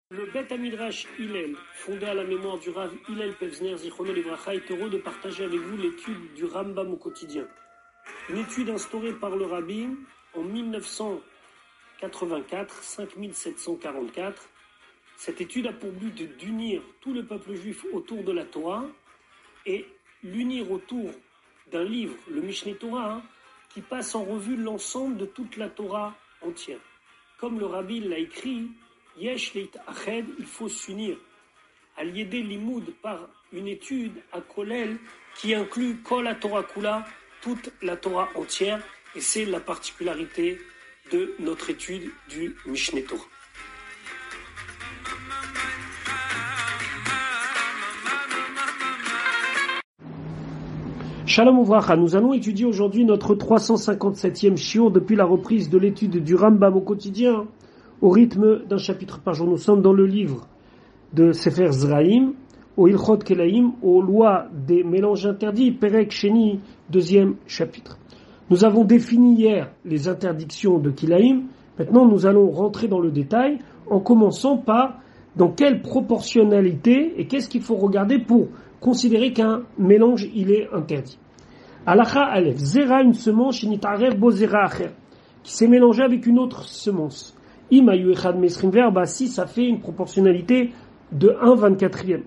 Le Bet Midrash Hillel, fondé à la mémoire du Rav Hillel Pevzner Zichrono Livracha, est heureux de partager avec vous l'étude du Rambam au quotidien. Une étude instaurée par le Rabbi en 1984, 5744. Cette étude a pour but d'unir tout le peuple juif autour de la Torah et l'unir autour d'un livre, le Mishneh Torah, qui passe en revue l'ensemble de toute la Torah entière. Comme le Rabbi l'a écrit, Yesh leit ached, il faut s'unir. Al-Yedé Limoud, par une étude à Kolel qui inclut Kol la Torah Kula, toute la Torah entière, et c'est la particularité de notre étude du Mishneh Torah. Shalom Uvracha, nous allons étudier aujourd'hui notre 357e shiur depuis la reprise de l'étude du Rambam au quotidien, au rythme d'un chapitre par jour. Nous sommes dans le livre de Sefer Zraim, au Ilchot Kelaim, aux lois des mélanges interdits, Perek Sheni, deuxième chapitre. Nous avons défini hier les interdictions de Kilaim. Maintenant, nous allons rentrer dans le détail en commençant par dans quelle proportionnalité et qu'est-ce qu'il faut regarder pour considérer qu'un mélange il est interdit. Halacha Aleph, Zera, une semence, Shinitarev bo Zera acher, qui s'est mélangée avec une autre semence. Imayu echad mesrim verba, si ça fait une proportionnalité de 1/24.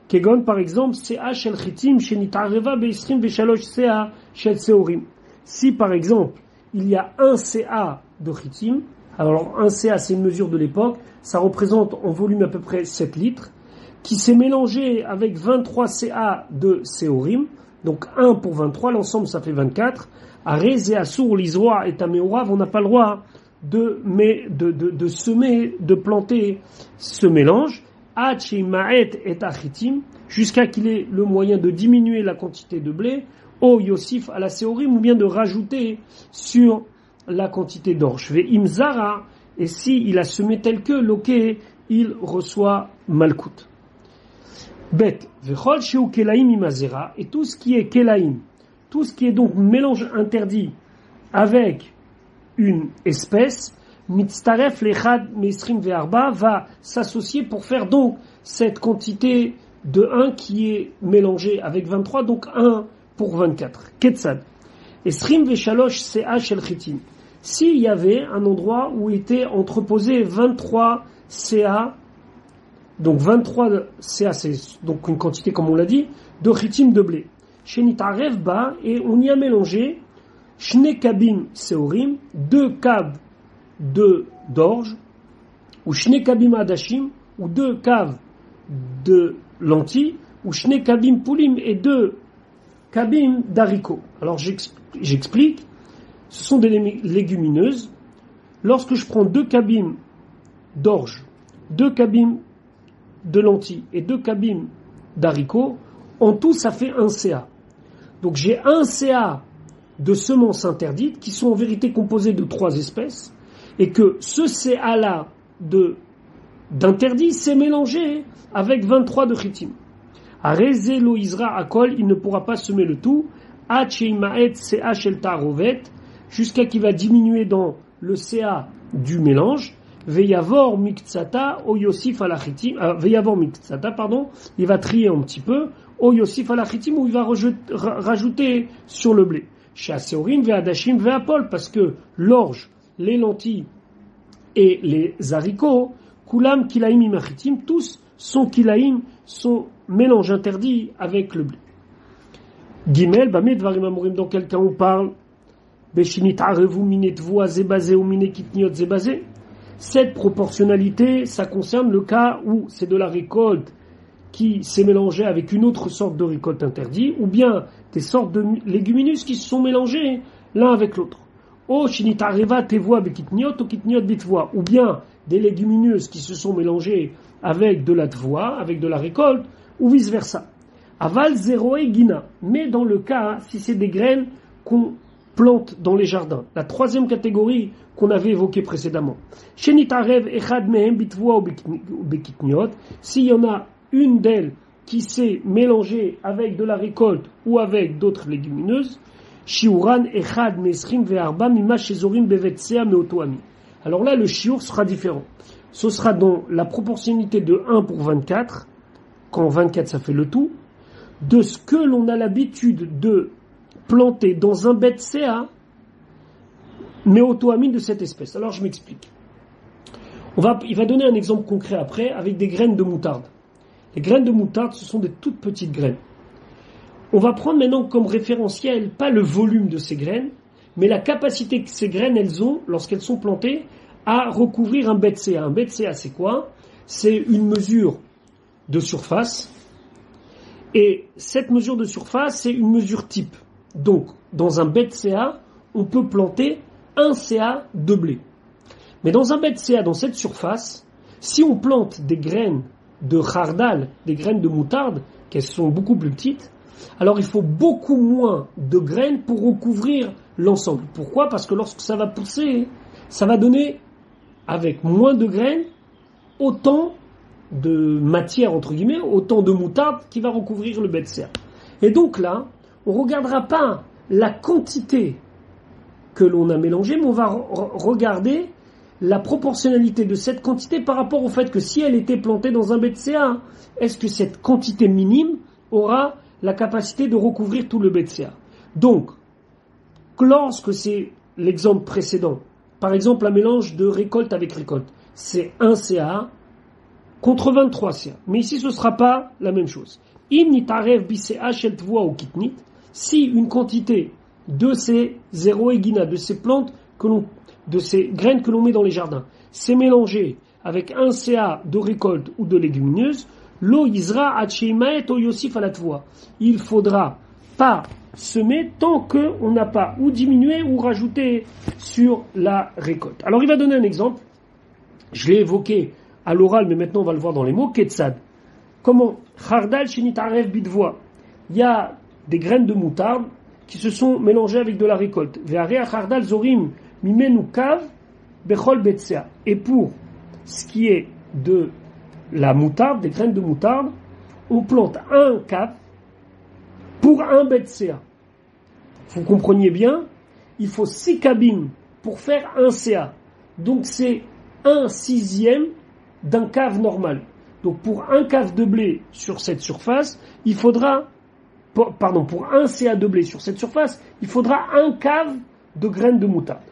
Kegon par exemple, CA shel chitim shenitareva beisrim veshalosh CA shel seorim. Si par exemple il y a un CA de chitim, alors un CA c'est une mesure de l'époque, ça représente en volume à peu près 7 litres, qui s'est mélangé avec 23 CA de seorim, donc 1 pour 23, l'ensemble ça fait 24. Arez et assour l'isroa et tameorav, on n'a pas le droit de semer, de planter ce mélange, et achitim, jusqu'à qu'il ait le moyen de diminuer la quantité de blé, au yosif à la séorim, ou bien de rajouter sur la quantité d'orge. Ve imzara, et si il a semé tel que loké, il reçoit malkout. Bet, vechol sheu kelaim imazera, et tout ce qui est kelaim, tout ce qui est donc mélange interdit avec une espèce, mitztaref lechad meisrim ve'arba, va s'associer pour faire donc cette quantité de 1 qui est mélangée avec 23, donc 1 pour 24. Ketzad. Esrim ve'shalosh CA shel chitim. S'il y avait un endroit où était entreposé 23 CA, donc 23 CA, c'est donc une quantité, comme on l'a dit, de chitim de blé. Shenitarev ba, et on y a mélangé Shne kabim seorim, 2 caves d'orge, ou shne kabim adashim, ou 2 caves de lentilles, ou shne kabim poulim, et 2 kabim d'haricots. Alors j'explique, ce sont des légumineuses. Lorsque je prends 2 kabim d'orge, 2 kabim de lentilles et 2 kabim d'haricots, en tout ça fait 1 CA. Donc j'ai 1 CA de semences interdites, qui sont en vérité composées de 3 espèces, et que ce CA-là d'interdit s'est mélangé avec 23 de chitim. Areze lo izra akol, il ne pourra pas semer le tout, acheimaet CA shel tarovet, jusqu'à qu'il va diminuer dans le CA du mélange, veyavor miktsata o yosif ala chitim, veyavor miktsata, pardon, il va trier un petit peu, o yosif ala chitim, où il va rajouter sur le blé. Chez Seorim, Ve'adashim, Ve'apol, parce que l'orge, les lentilles et les haricots, Kulam, Kilaim, Imachitim, tous sont Kilaim, sont mélange interdit avec le blé. Gimel, Bamed, Varim Amorim, dans quel cas on parle, Beshinit Arevu, Minetvu, Azebazé, ou Minekitniot, Zebazé. Cette proportionnalité, ça concerne le cas où c'est de la récolte qui s'est mélangée avec une autre sorte de récolte interdite, ou bien des sortes de légumineuses qui se sont mélangées l'un avec l'autre. O shinitareva tevoa bekitniot ou kitniot bitvoa, ou bien des légumineuses qui se sont mélangées avec de la tvoa, avec de la récolte, ou vice versa. Aval zéro et gina, mais dans le cas, si c'est des graines qu'on plante dans les jardins, la troisième catégorie qu'on avait évoquée précédemment. Shinitarev echad mehem bitvoa ou bekitniot, s'il y en a une d'elles qui s'est mélangée avec de la récolte ou avec d'autres légumineuses, shiuran echad mesrim ve'arba mima shezorim bevetsea meotoami. Alors là, le shiur sera différent. ce sera dans la proportionnalité de 1 pour 24, quand 24 ça fait le tout, de ce que l'on a l'habitude de planter dans un bête CA, mais auto-amine de cette espèce. Alors je m'explique. Il va donner un exemple concret après avec des graines de moutarde. Les graines de moutarde, ce sont des toutes petites graines. On va prendre maintenant comme référentiel, pas le volume de ces graines, mais la capacité que ces graines, elles ont, lorsqu'elles sont plantées, à recouvrir un bête CA. Un bête CA, c'est quoi? C'est une mesure de surface. Et cette mesure de surface, c'est une mesure type. Donc, dans un bête CA, on peut planter un CA de blé. Mais dans un bête CA, dans cette surface, si on plante des graines de khardal, des graines de moutarde, qu'elles sont beaucoup plus petites, alors il faut beaucoup moins de graines pour recouvrir l'ensemble. Pourquoi? Parce que lorsque ça va pousser, ça va donner, avec moins de graines, autant de matière, entre guillemets, autant de moutarde qui va recouvrir le bête CA. Et donc là, on ne regardera pas la quantité que l'on a mélangée, mais on va regarder la proportionnalité de cette quantité par rapport au fait que si elle était plantée dans un bête CA, est-ce que cette quantité minime aura la capacité de recouvrir tout le bête CA? Donc, lorsque c'est l'exemple précédent, par exemple un mélange de récolte avec récolte, c'est 1 CA contre 23 CA. Mais ici ce ne sera pas la même chose. Si une quantité de ces zéro egina, de ces plantes de ces graines que l'on met dans les jardins, c'est mélangé avec 1 CA de récolte ou de légumineuse, l'eau isra acheimaet o yosif alatvoa. Il faudra pas semer tant qu'on n'a pas ou diminué ou rajouté sur la récolte. Alors il va donner un exemple. Je l'ai évoqué à l'oral, mais maintenant on va le voir dans les mots. Ketsad. Comment? Khardal shenitarev bidvoa. Il y a des graines de moutarde qui se sont mélangées avec de la récolte. Ve'area khardal zorim mimenu kav bechol betsea. Et pour ce qui est de la moutarde, des graines de moutarde, on plante un kav pour un betsea. Vous compreniez bien, il faut 6 cabines pour faire un CA. Donc c'est 1/6 d'un cave normal. Donc pour un cave de blé sur cette surface, il faudra, pour un CA de blé sur cette surface, il faudra un cave de graines de moutarde.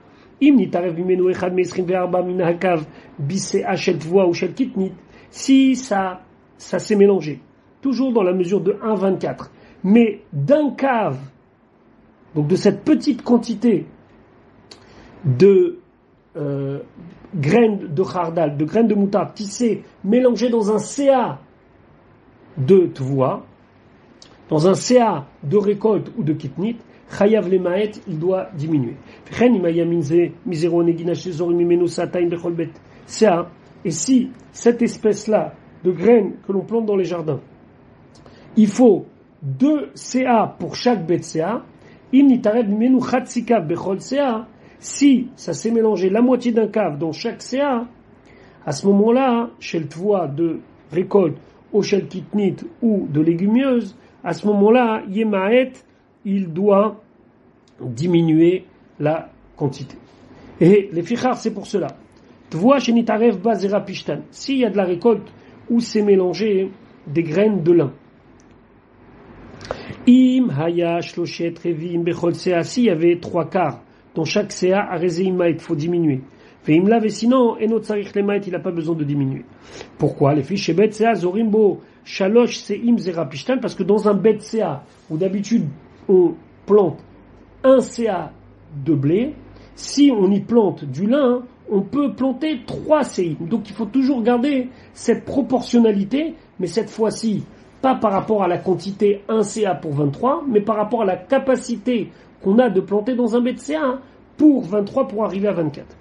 Si ça s'est mélangé, toujours dans la mesure de 1,24, mais d'un cave, donc de cette petite quantité de graines de khardal, de graines de moutarde qui s'est mélangé dans un CA de tvoa, dans un CA de récolte ou de kitnit, chayav lemaet, il doit diminuer. Et si cette espèce-là de graines que l'on plante dans les jardins, il faut 2 CA pour chaque bête CA, si ça s'est mélangé la moitié d'un cave dans chaque CA, à ce moment-là, chez le tvoa de récolte, ou chez le kitnit ou de légumineuse, à ce moment-là, Yemaet, il doit diminuer la quantité. Et les fichar, c'est pour cela. Tvoa chez Nitarev Bazera Pishtan. S'il y a de la récolte où c'est mélangé des graines de lin. Im Haya Shloshet Revim Bechol Sea. S'il y avait 3/4 dans chaque CA, à Rezeimait, il faut diminuer. Veim Lave, sinon, Enot Sarich Lemaet, il n'a pas besoin de diminuer. Pourquoi? Les fiches chez Bet CA, Zorimbo, Shalosh Seim Zera Pishtan, parce que dans un Bet CA, où d'habitude on plante un CA de blé, si on y plante du lin, on peut planter 3 CI. Donc il faut toujours garder cette proportionnalité, mais cette fois-ci, pas par rapport à la quantité 1 CA pour 23, mais par rapport à la capacité qu'on a de planter dans un bête CA pour 23 pour arriver à 24.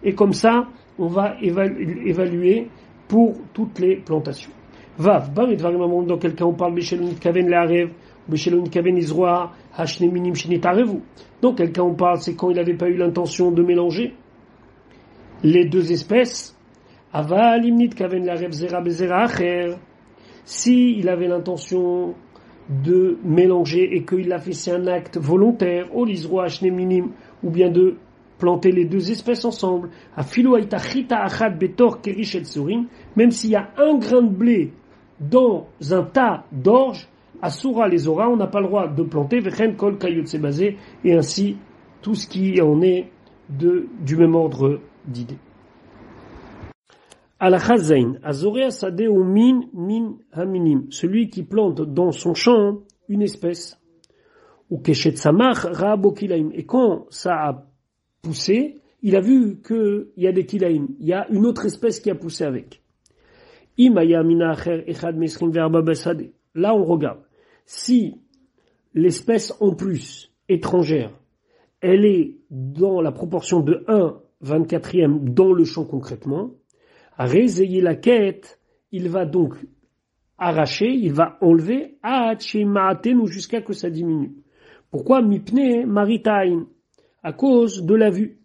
Et comme ça, on va évaluer pour toutes les plantations. Vav, dans quel cas on parle Beshelonit Kaven Le'arev, Beshelonit Kaven Izroa, Hashne Minim Shinitarevu. Dans quel cas on parle, c'est quand il n'avait pas eu l'intention de mélanger les deux espèces. Aval Imnit Kaven Le'arev Zera Bezera Acher. Si il avait l'intention de mélanger et qu'il a fait, c'est un acte volontaire, au l'Izroa Hashne Minim, ou bien de planter les deux espèces ensemble. Même s'il y a un grain de blé dans un tas d'orge, Asura les aura, on n'a pas le droit de planter, et ainsi tout ce qui en est du même ordre d'idées. Al-Chazain, Azorea Sadeh ou min haminim, celui qui plante dans son champ une espèce, ou Keshet Samach Raabo Kilaim, et quand ça a poussé, il a vu qu'il y a des Kilaim, il y a une autre espèce qui a poussé avec. Là on regarde, si l'espèce en plus étrangère, elle est dans la proportion de 1/24e dans le champ concrètement, à résayer la quête, il va donc arracher, il va enlever jusqu'à que ça diminue. Pourquoi mipne maritain? À cause de la vue.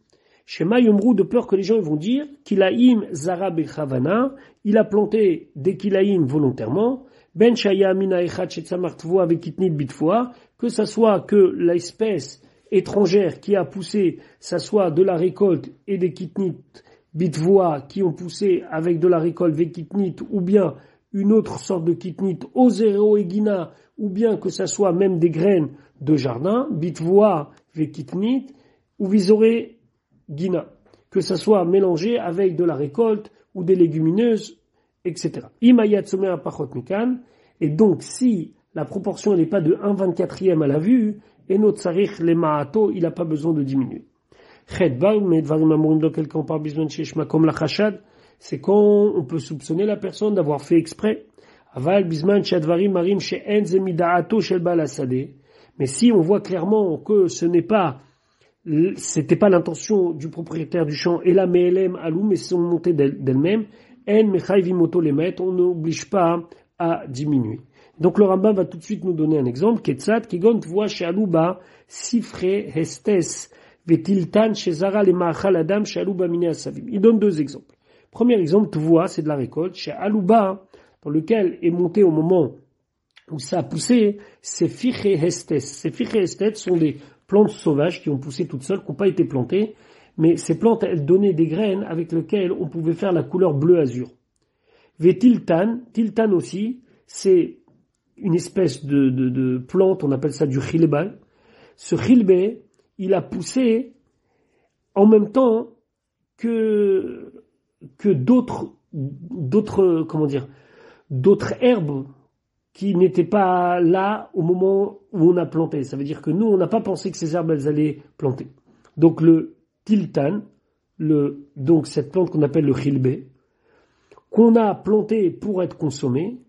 Shema yomru, de peur que les gens vont dire kilaim zara bechavana, il a planté des kilaim volontairement, ben shaya mina echat shetzamart avec kitnit bitfoa, que ça soit que l'espèce étrangère qui a poussé, ça soit de la récolte et des kitnit bitvoa qui ont poussé avec de la récolte vekitnit, ou bien une autre sorte de kitnit, ozero egina, ou bien que ça soit même des graines de jardin, bitvoa vekitnit, ou visoré gina, que ça soit mélangé avec de la récolte ou des légumineuses, etc. Imayat somea pachot mikan, et donc si la proportion n'est pas de 1/24e à la vue, et notre sarich le maato, il n'a pas besoin de diminuer. C'est quand on peut soupçonner la personne d'avoir fait exprès. Mais si on voit clairement que c'était pas l'intention du propriétaire du champ, et la me'elem alou, mais sont montées d'elles-mêmes, on n'oblige pas à diminuer. Donc le Rambam va tout de suite nous donner un exemple. Ketzat, Kigon, voit chez Alouba, Sifre, Hestes, Vetiltan, chez Zara, les Ma'achal Adam, chez Alouba, Mine Asavim. Il donne deux exemples. Premier exemple, tu vois, c'est de la récolte. Chez Alouba, dans lequel est monté au moment où ça a poussé, c'est Fiche Hestes. Ces Fiche Hestes sont des plantes sauvages qui ont poussé toutes seules, qui n'ont pas été plantées, mais ces plantes, elles donnaient des graines avec lesquelles on pouvait faire la couleur bleu-azur. Vetiltan, Tiltan aussi, c'est une espèce de plante, on appelle ça du chilbé. Ce chilbé, il a poussé en même temps que d'autres herbes qui n'étaient pas là au moment où on a planté. Ça veut dire que nous, on n'a pas pensé que ces herbes, elles allaient planter. Donc le tiltan, donc cette plante qu'on appelle le chilbé, qu'on a planté pour être consommé,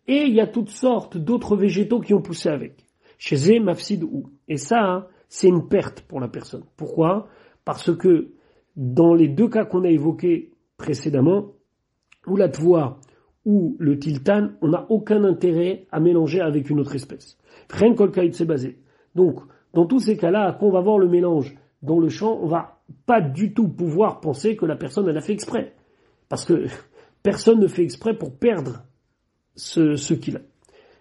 et il y a toutes sortes d'autres végétaux qui ont poussé avec. Chez eux, mafsid ou. Et ça, c'est une perte pour la personne. Pourquoi? Parce que dans les deux cas qu'on a évoqués précédemment, ou la tvoa ou le tiltan, on n'a aucun intérêt à mélanger avec une autre espèce. Rien que le c'est basé. Donc, dans tous ces cas-là, quand on va voir le mélange dans le champ, on va pas du tout pouvoir penser que la personne, elle a fait exprès. Parce que personne ne fait exprès pour perdre ce qu'il a.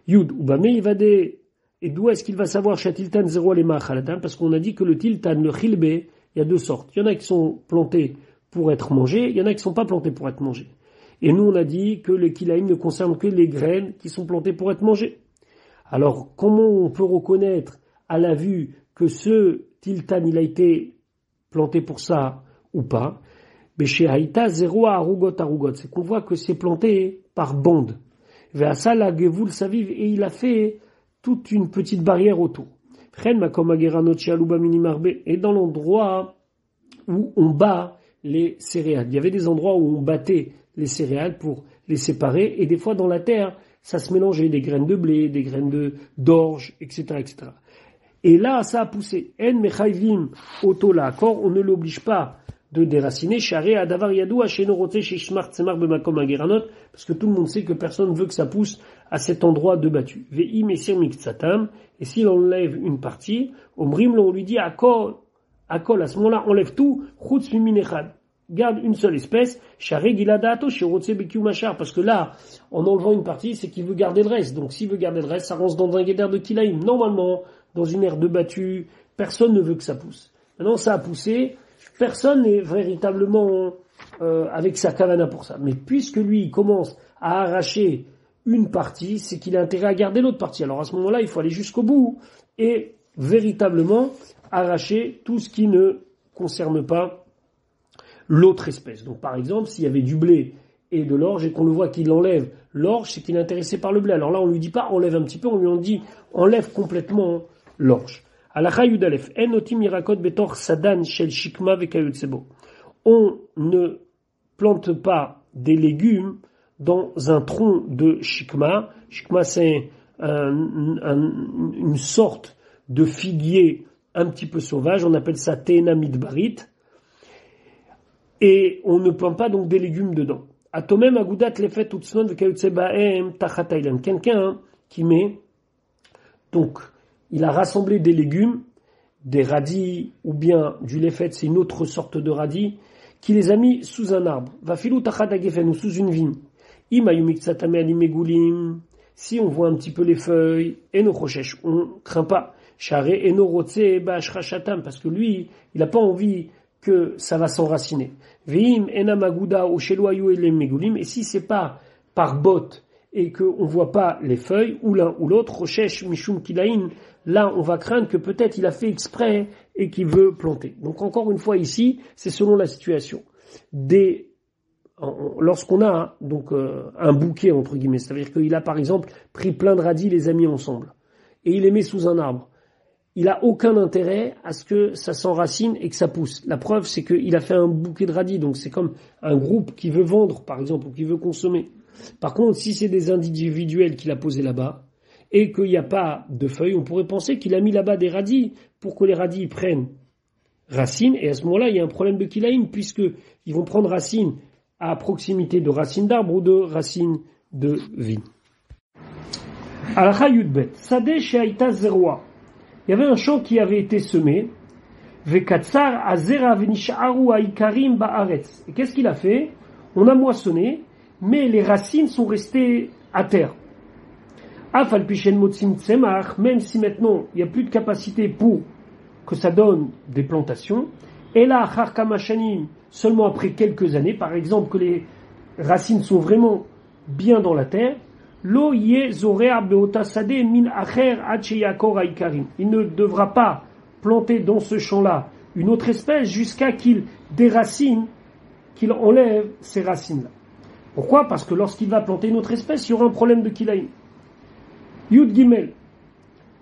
Yud, ou bame yivade, et d'où est-ce qu'il va savoir chez tiltan zéro les ma'achalatam? Parce qu'on a dit que le tiltan, le chilbé, il y a deux sortes. Il y en a qui sont plantés pour être mangés, il y en a qui sont pas plantés pour être mangés. Et nous, on a dit que les kilaïm ne concernent que les graines qui sont plantées pour être mangées. Alors, comment on peut reconnaître à la vue que ce tiltan, il a été planté pour ça ou pas? Chez Haïta, zéro arugot. C'est qu'on voit que c'est planté par bande. Et il a fait toute une petite barrière autour. Et dans l'endroit où on bat les céréales. Il y avait des endroits où on battait les céréales pour les séparer, et des fois dans la terre, ça se mélangeait, des graines de blé, des graines d'orge, etc., etc. Et là, ça a poussé. En mechayvim auto la accord, on ne l'oblige pas de déraciner, charé à davar yadou, chez shmart semar bemakom ageranot, parce que tout le monde sait que personne veut que ça pousse à cet endroit de battu. Ve'im esir miktsatam, et s'il enlève une partie, omrim, on lui dit, akol, à ce moment-là, enlève tout, chutz miminechad. Garde une seule espèce, charé giladato, chez rotse bekiu machar, parce que là, en enlevant une partie, c'est qu'il veut garder le reste. Donc s'il veut garder le reste, ça rentre dans un guédère de kilaïm. Normalement, dans une aire de battu, personne ne veut que ça pousse. Maintenant, ça a poussé, personne n'est véritablement avec sa kavana pour ça. Mais puisque lui, il commence à arracher une partie, c'est qu'il a intérêt à garder l'autre partie. Alors à ce moment-là, il faut aller jusqu'au bout et véritablement arracher tout ce qui ne concerne pas l'autre espèce. Donc par exemple, s'il y avait du blé et de l'orge et qu'on le voit qu'il enlève l'orge, c'est qu'il est intéressé par le blé. Alors là, on lui dit pas enlève un petit peu, on lui dit enlève complètement l'orge. Alacha Yudalef, en otim yirakot betor sadan shel shikma vekayutsebo. On ne plante pas des légumes dans un tronc de shikma. Shikma, c'est une sorte de figuier un petit peu sauvage. On appelle ça teena midbarit. Et on ne plante pas donc des légumes dedans. Atomem agudat lefet utznon vekayutsebaem tachatailan. Quelqu'un qui met, donc, il a rassemblé des légumes, des radis ou bien du lefet, c'est une autre sorte de radis, qui les a mis sous un arbre. Vafilu tachat agefen, ou sous une vigne. Imayumiktsatame alimegulim. Si on voit un petit peu les feuilles, eno choshesh, on craint pas. Share eno rotse ba'ashrashatam, parce que lui, il n'a pas envie que ça va s'enraciner. Veim enamaguda ou sheloayu elemegulim, et si c'est pas par botte et qu'on voit pas les feuilles, ou l'un ou l'autre, choshesh mishum kilain, là on va craindre que peut-être il a fait exprès et qu'il veut planter. Donc encore une fois ici, c'est selon la situation. Lorsqu'on a donc un bouquet entre guillemets, c'est-à-dire qu'il a par exemple pris plein de radis, les a mis ensemble, et il les met sous un arbre. Il a aucun intérêt à ce que ça s'enracine et que ça pousse. La preuve, c'est qu'il a fait un bouquet de radis, donc c'est comme un groupe qui veut vendre, par exemple, ou qui veut consommer. Par contre, si c'est des individuels qu'il a posés là-bas, et qu'il n'y a pas de feuilles, on pourrait penser qu'il a mis là-bas des radis pour que les radis prennent racine, et à ce moment-là, il y a un problème de kilaïm, puisqu'ils vont prendre racine à proximité de racines d'arbres ou de racines de vigne. Alacha Yudbet, Sadeh Sheaïta Zerwa. Il y avait un champ qui avait été semé, Vekatsar Azera Venish'aru Aikarim Ba'aretz. Et qu'est-ce qu'il a fait? On a moissonné, mais les racines sont restées à terre. Afal Pishen Motsim Tsemach, même si maintenant il n'y a plus de capacité pour que ça donne des plantations, et là, Achar Kamashanim, seulement après quelques années, par exemple que les racines sont vraiment bien dans la terre, Lo yé zorea beota sade min acher acheyakor aikarim. Il ne devra pas planter dans ce champ-là une autre espèce jusqu'à qu'il déracine, qu'il enlève ces racines-là. Pourquoi? Parce que lorsqu'il va planter une autre espèce, il y aura un problème de kilaïm. Yud Gimel.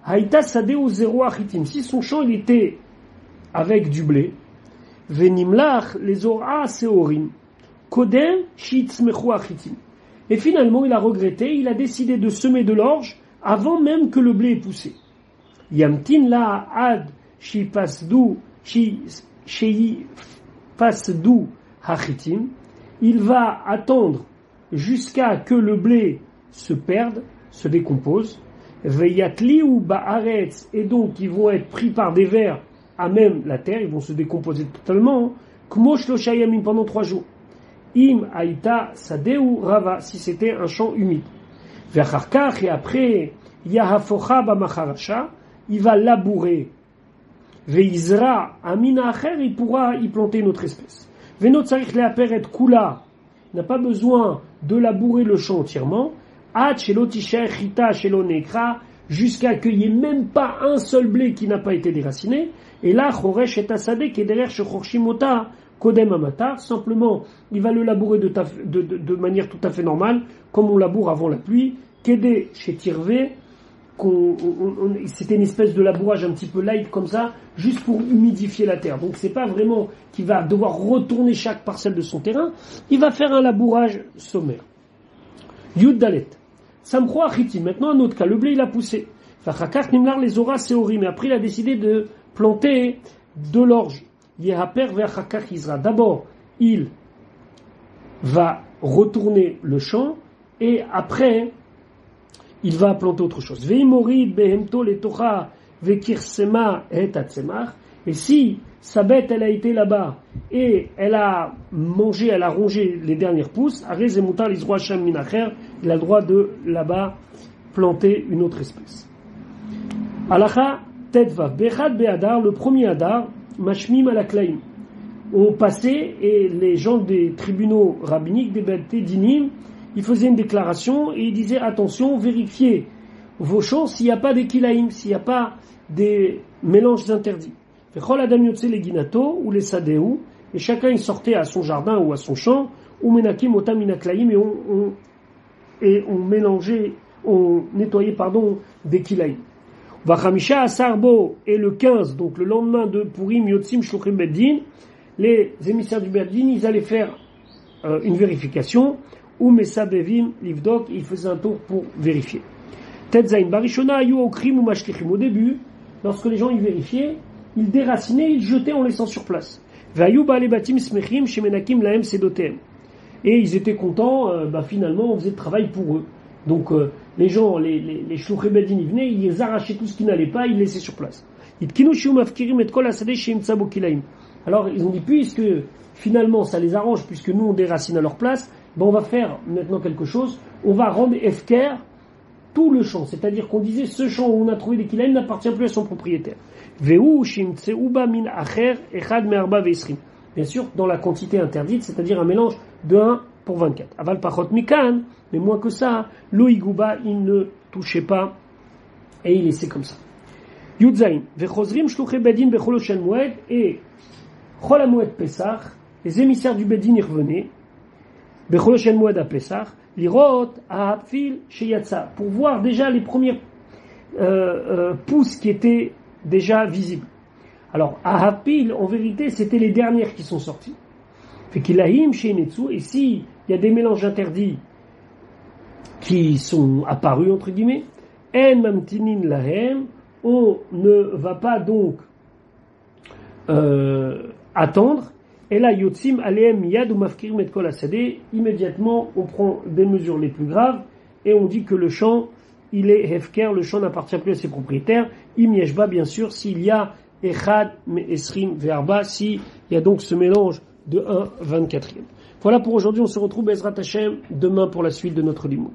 Haïta sade ou zéro achitim. Si son champ il était avec du blé, venimlach les ora seorim. Kodem shitzmechu achitim. Et finalement, il a regretté, il a décidé de semer de l'orge avant même que le blé ait poussé. Yamtin la ad shipasdu hachitim. Il va attendre jusqu'à que le blé se perde, se décompose. Veyatli ou ba'aretz, et donc ils vont être pris par des vers à même la terre, ils vont se décomposer totalement. Kmo shlosha yamim, pendant 3 jours. Im aïta sadeu rava, si c'était un champ humide. V'acharkach, et après, yahafocha b'macharasha, il va labourer. Ve'izra amina acher, il pourra y planter une autre espèce. Ve'no tzarich le'aperet kula, il n'a pas besoin de labourer le champ entièrement. Ad shelo tisher chita shelo nekra, jusqu'à qu'il n'y ait même pas un seul blé qui n'a pas été déraciné. Et là, choresh et asade qui est derrière shechorshimota, Kodem Amatar, simplement, il va le labourer de manière tout à fait normale, comme on laboure avant la pluie. Kédé chez Tirvé, c'était une espèce de labourage un petit peu light comme ça, juste pour humidifier la terre. Donc c'est pas vraiment qu'il va devoir retourner chaque parcelle de son terrain, il va faire un labourage sommaire. Yud Dalet. Samchro Achiti, maintenant un autre cas, le blé il a poussé. Fachakach Nimlar les Ora Seori, mais après il a décidé de planter de l'orge. D'abord, il va retourner le champ et après, il va planter autre chose. Et si sa bête, elle a été là-bas et elle a mangé, elle a rongé les dernières pousses, il a le droit de là-bas planter une autre espèce. Alacha Tedvav Bechad Be'adar, le premier Adar, Mashmim Alaklaim. ont passé et les gens des tribunaux rabbiniques, des Beth Dinim, ils faisaient une déclaration et ils disaient attention, vérifiez vos champs s'il n'y a pas des kilaïm, s'il n'y a pas des mélanges interdits. Vechol adam yotze leginato ou les sadéou, et chacun il sortait à son jardin ou à son champ, ou menakim otam minaklaïm, et on mélangeait, on nettoyait des kilaïm. Vachamisha asarbo, et le 15, donc le lendemain de Purim yotzim shluchim beddin, les émissaires du beddin, ils allaient faire une vérification, ou mesabevim livdok, ils faisaient un tour pour vérifier. Tetzain barishona ayu okrim ou mashlichim, au début, lorsque les gens y vérifiaient, ils déracinaient, ils jetaient en laissant sur place. Vayu ba'alebatim smechim shemenakim lahem sedotem. Et ils étaient contents, finalement, on faisait le travail pour eux. Donc, les gens, les shluchim beddin, ils venaient, ils arrachaient tout ce qui n'allait pas, ils laissaient sur place. Alors, ils ont dit, puisque finalement ça les arrange, puisque nous on déracine à leur place, on va faire maintenant quelque chose, on va rendre efker tout le champ. C'est-à-dire qu'on disait, ce champ où on a trouvé des kilaïm n'appartient plus à son propriétaire. Bien sûr, dans la quantité interdite, c'est-à-dire un mélange de 1 pour 24. Aval pachot mikan, mais moins que ça, loïgouba, il ne touchait pas et il laissait comme ça. Yudzaïn, vechozrim shluché bedin becholochen moued, et cholamoued Pesach, les émissaires du bedin y revenaient, becholochen moued à Pesach, lirot à hapfil sheyatsa, pour voir déjà les premières pousses qui étaient déjà visibles. Alors, à hapfil, en vérité, c'était les dernières qui sont sorties. Fait qu'il ahim sheinetsu, et si il y a des mélanges interdits qui sont apparus, entre guillemets, en mamtinin lahem, on ne va pas donc attendre. Et là, yotzim aleem yad ou mafkirim et kol asadeh, immédiatement on prend des mesures les plus graves et on dit que le champ il est hefker, le champ n'appartient plus à ses propriétaires. Im yeshba, bien sûr, s'il y a echad me esrim ve'arba, s'il y a donc ce mélange de 1/24. Voilà pour aujourd'hui, on se retrouve Bezrat Hashem demain pour la suite de notre limoud.